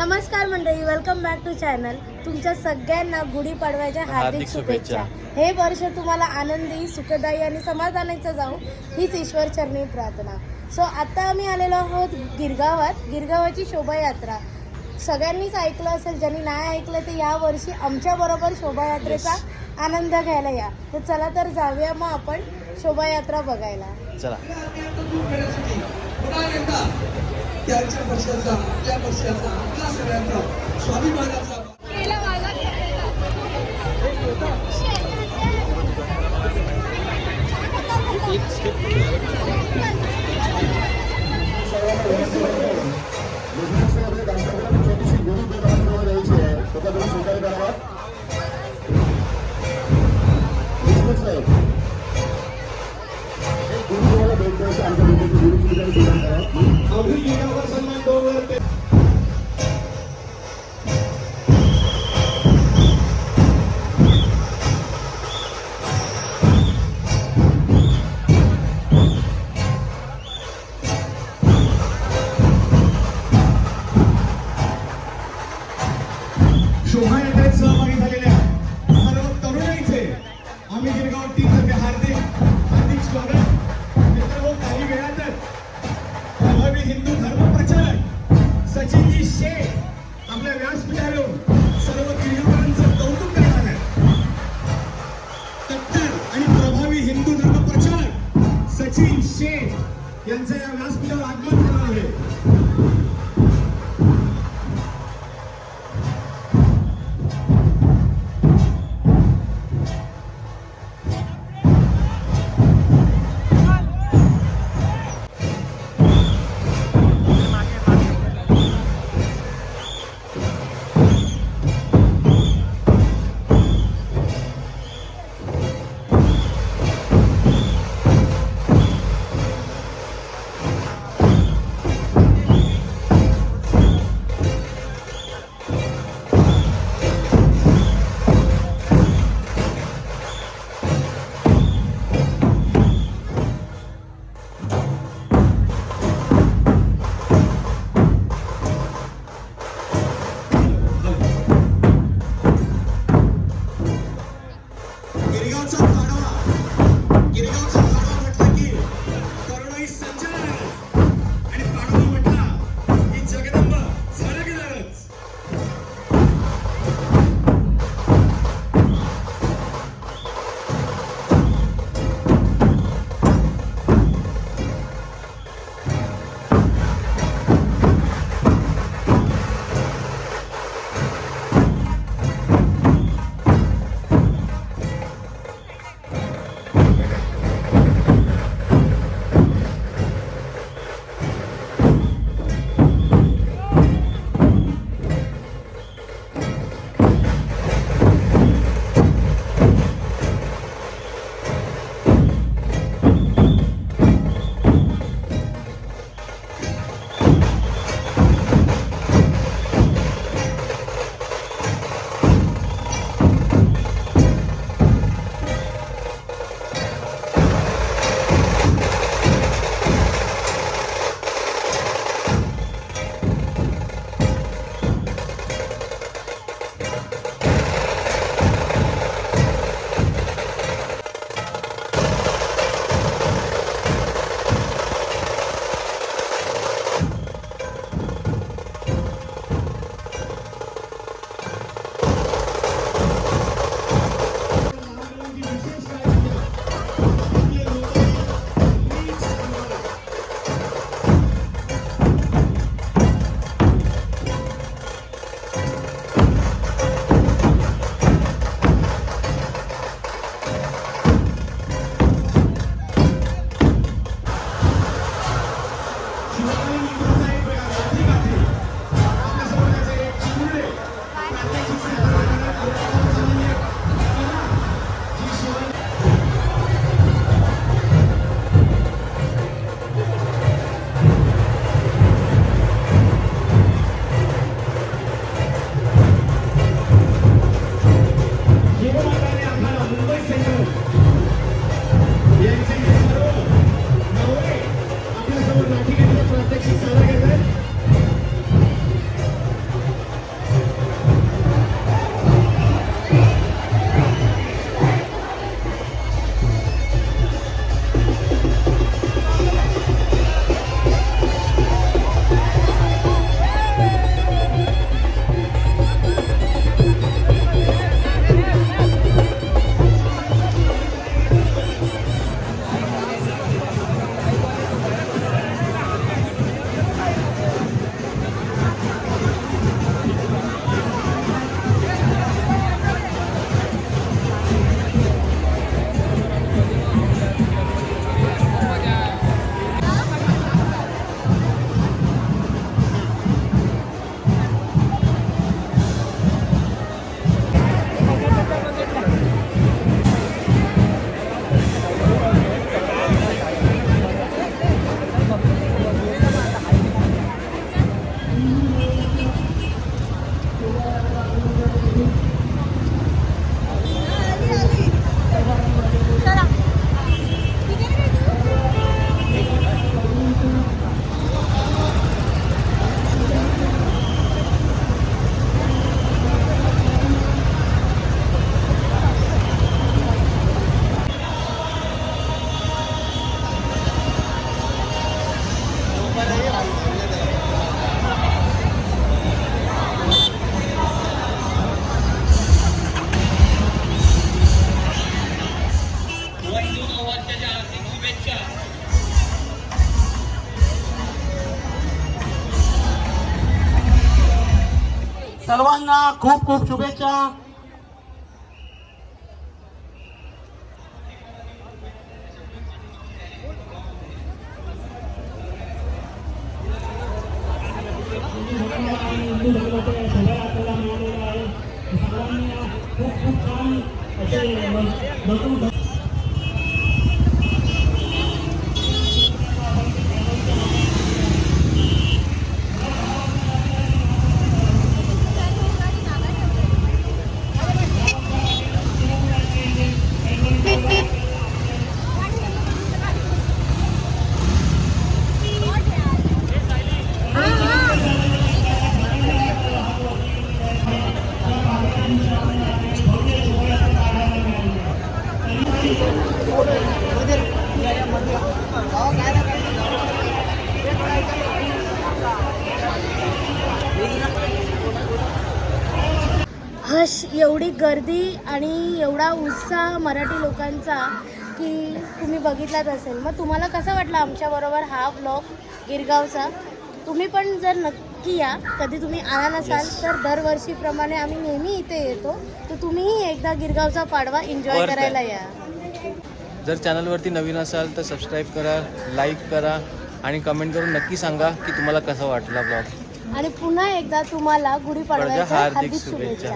नमस्कार मंडळी, welcome back to channel. तुमच्या सगळ्यांना गुढी पाडव्याच्या हार्दिक शुभेच्छा. हे वर्ष तुम्हाला आनंदी, सुखदायी आणि समाधानाचं जाऊ हीच ईश्वर चरणी प्रार्थना. सो आता आम्ही आलेलो आहोत गिरगावात. गिरगावाची शोभा यात्रा सगळ्यांनीच ऐकलं असेल, ज्यांनी नाही ऐकलं ते या वर्षी आमच्याबरोबर शोभा यात्रेचा आनंद घ्यायला या. तर चला तर जाऊया मग आपण शोभा यात्रा बघायला. चला. त्याच्या वर्षाचा आपल्या वर्षाचा आपला सगळ्यांचा स्वाभिमानाचा छोटीशी गुरु द्यायची आहे, त्याचा तुम्ही स्वीकार करावा. गुरु तुम्हाला भेट द्यायचं, आमच्या गुरु स्वीकार करा. सन्मान दोन शोभा यात्रेत सहभागी झालेल्या सर्व तरुणाईचे आम्ही गिरगाव टीमतर्फे हार्दिक स्वागत. मित्रांनो, काही वेळातच प्रभावी हिंदू धर्म प्रचारक सचिनजी शेख आपल्या व्यासपीठावर येऊन सर्व गिरगावकरांचं कौतुक करणार आहे. कट्टर आणि प्रभावी हिंदू धर्म प्रचारक सचिन शेख यांचं या व्यासपीठावर आगमन होणार आहे. सर्वांना खूप खूप शुभेच्छा. हश एवढी गर्दी आणि एवढा उत्साह मराठी लोकांचा की तुम्ही बघितलाच असेल. मग तुम्हाला कसा वाटला आमच्याबरोबर हा ब्लॉग गिरगावचा? तुम्ही पण जर नक्की या, कधी तुम्ही आला नसाल तर दरवर्षीप्रमाणे आम्ही नेहमी इथे येतो, तर तुम्हीही एकदा गिरगावचा पाडवा एन्जॉय करायला या. जर चॅनलवरती नवीन असाल तर सबस्क्राईब करा, लाईक करा आणि कमेंट करून नक्की सांगा की तुम्हाला कसा वाटला ब्लॉग. आणि पुन्हा एकदा तुम्हाला गुढीपाडव्याच्या हार्दिक शुभेच्छा.